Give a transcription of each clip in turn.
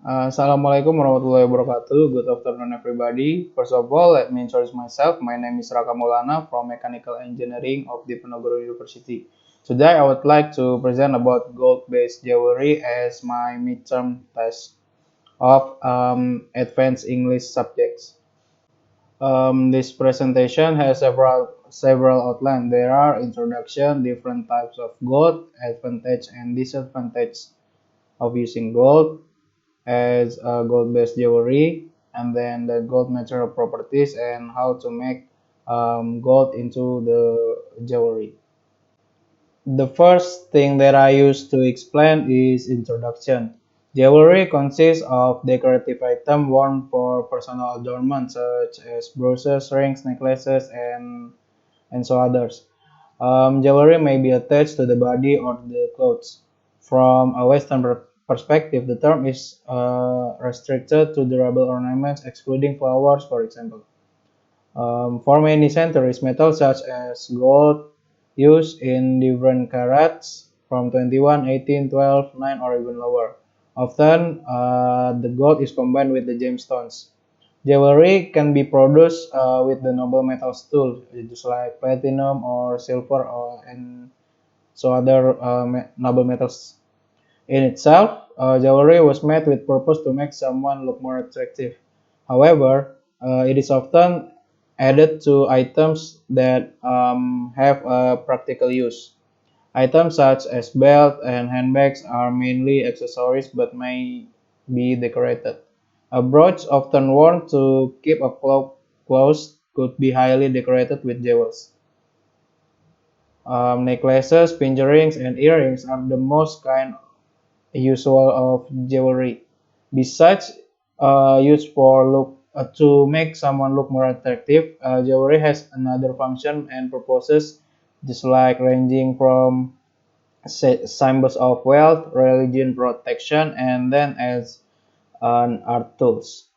Assalamualaikum warahmatullahi wabarakatuh. Good afternoon, everybody. First of all, let me introduce myself. My name is Raka Maulana from Mechanical Engineering of Diponegoro University. Today, I would like to present about gold-based jewelry as my midterm test of advanced English subjects. This presentation has several outlines. There are introduction, different types of gold, advantage and disadvantage of using gold as gold-based jewelry, and then the gold material properties and how to make gold into the jewelry. The first thing that I use to explain is introduction. Jewelry consists of decorative items worn for personal adornment such as brooches, rings, necklaces, and so others. Jewelry may be attached to the body or the clothes. From a Western perspective, the term is restricted to durable ornaments, excluding flowers, for example. For many centuries, metals such as gold used in different carats from 21, 18, 12, 9, or even lower. Often, the gold is combined with the gemstones. Jewelry can be produced with the noble metals too, just like platinum or silver and so other noble metals. In itself, jewelry was made with purpose to make someone look more attractive. However, it is often added to items that have a practical use. Items such as belts and handbags are mainly accessories but may be decorated. A brooch, often worn to keep a cloak close, could be highly decorated with jewels. Necklaces, pinky rings, and earrings are the most usual of jewelry. Besides, used for look to make someone look more attractive, jewelry has another function and purposes, just like ranging from symbols of wealth, religion, protection, and then as an art tools.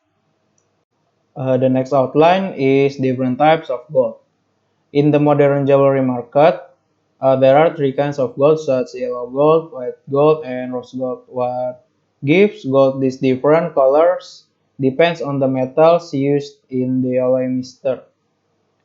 The next outline is different types of gold. In the modern jewelry market, there are three kinds of gold, such as yellow gold, white gold, and rose gold. What gives gold these different colors depends on the metals used in the alloy mixture.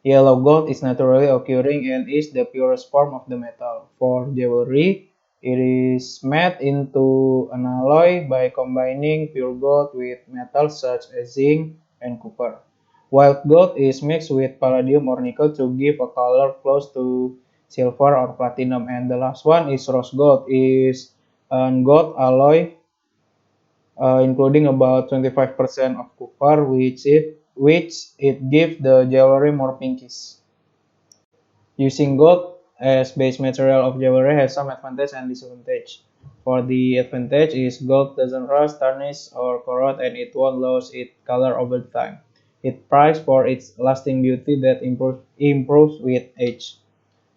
Yellow gold is naturally occurring and is the purest form of the metal. For jewelry, it is made into an alloy by combining pure gold with metals such as zinc and copper. White gold is mixed with palladium or nickel to give a color close to silver or platinum. And the last one is rose gold, is a gold alloy including about 25% of copper, which it gives the jewelry more pinkish. Using gold as base material of jewelry has some advantage and disadvantage. For the advantage is gold doesn't rust, tarnish, or corrode, and it won't lose its color over time. It's prized for its lasting beauty that improves with age.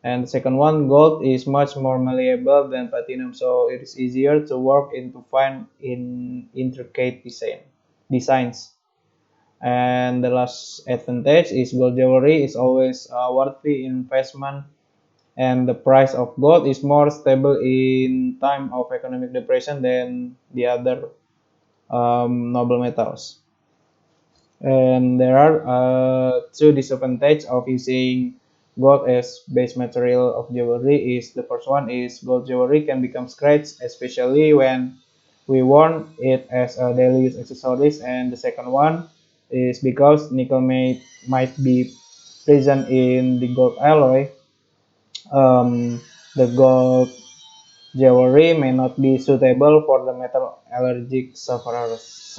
And the second one, gold is much more malleable than platinum, so it is easier to work into fine in intricate designs. And the last advantage is gold jewelry is always a worthy investment, and the price of gold is more stable in time of economic depression than the other noble metals. And there are two disadvantages of using gold as base material of jewelry. Is the first one is gold jewelry can become scratched, especially when we worn it as a daily use accessories. And the second one is because nickel might be present in the gold alloy. The gold jewelry may not be suitable for the metal allergic sufferers.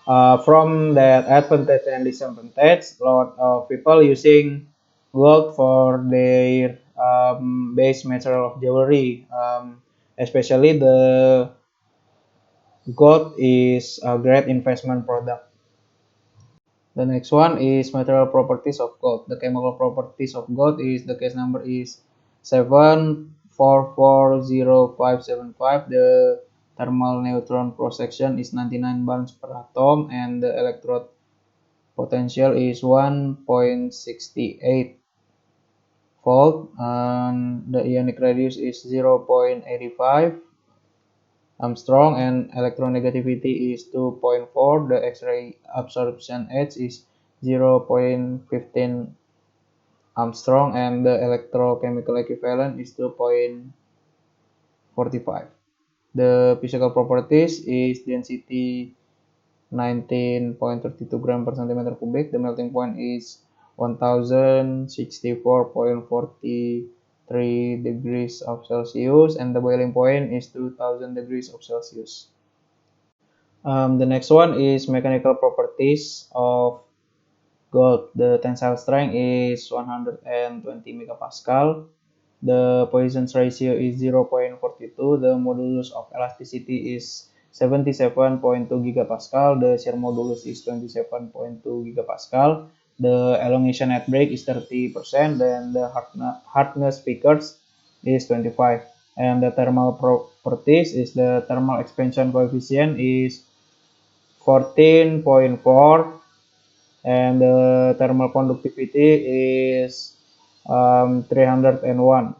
From that advantage and disadvantage, a lot of people using gold for their base material of jewelry, especially the gold is a great investment product. The next one is material properties of gold. The chemical properties of gold is the case number is 7440575. The thermal neutron cross section is 99 barns per atom, and the electrode potential is 1.68 volt, and the ionic radius is 0.85, Strong and electronegativity is 2.4. The X-ray absorption edge is 0.15 Armstrong and the electrochemical equivalent is 2.45. The physical properties is density 19.32 gram per centimeter cubic. The melting point is 1064.43 degrees of Celsius and the boiling point is 2000 degrees of Celsius. The next one is mechanical properties of gold. The tensile strength is 120 megapascal. The Poisson's ratio is 0.42. The modulus of elasticity is 77.2 gigapascal. The shear modulus is 27.2 gigapascal. The elongation at break is 30%. Then the hardness figures is 25. And the thermal properties is the thermal expansion coefficient is 14.4 and the thermal conductivity is 301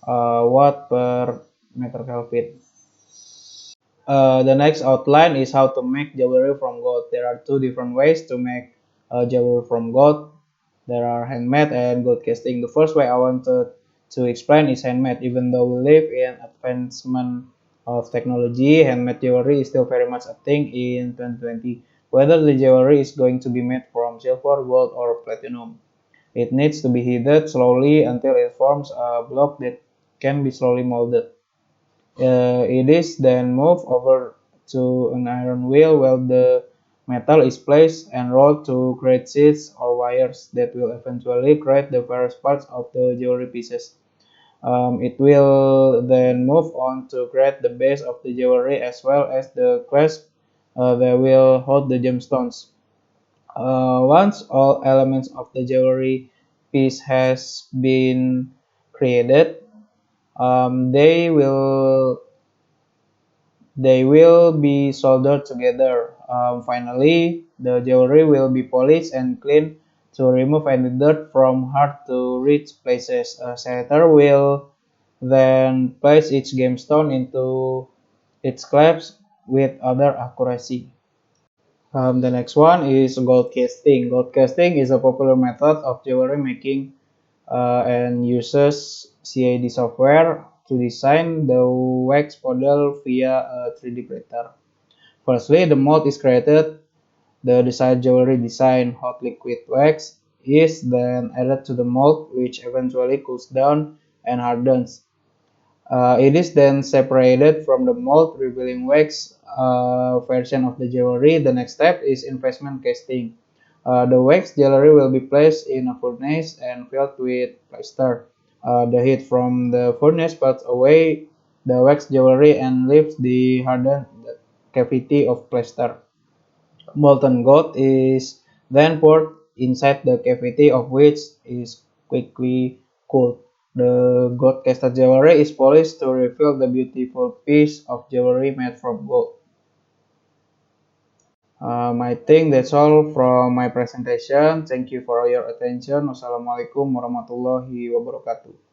watt per meter Kelvin. The next outline is how to make jewelry from gold. There are two different ways to make jewelry from gold. There are handmade and gold casting. The first way I wanted to explain is handmade. Even though we live in advancement of technology, handmade jewelry is still very much a thing in 2020. Whether the jewelry is going to be made from silver, gold, or platinum, it needs to be heated slowly until it forms a block that can be slowly molded. It is then moved over to an iron wheel where the metal is placed and rolled to create sheets or wires that will eventually create the various parts of the jewelry pieces. It will then move on to create the base of the jewelry as well as the clasp that will hold the gemstones. Once all elements of the jewelry piece has been created, um, they will they will be soldered together. Finally, the jewelry will be polished and cleaned to remove any dirt from hard to reach places. A setter will then place each gemstone into its clasp with other accuracy. The next one is gold casting. Gold casting is a popular method of jewelry making and uses CAD software to design the wax model via a 3D printer. Firstly, the mold is created, the desired jewelry design, hot liquid wax, is then added to the mold, which eventually cools down and hardens. It is then separated from the mold, revealing wax version of the jewelry. The next step is investment casting. The wax jewelry will be placed in a furnace and filled with plaster. The heat from the furnace puts away the wax jewelry and leaves the hardened cavity of plaster. Molten gold is then poured inside the cavity of which is quickly cooled. The gold casted jewelry is polished to reveal the beautiful piece of jewelry made from gold. I think that's all from my presentation. Thank you for your attention. Wassalamualaikum warahmatullahi wabarakatuh.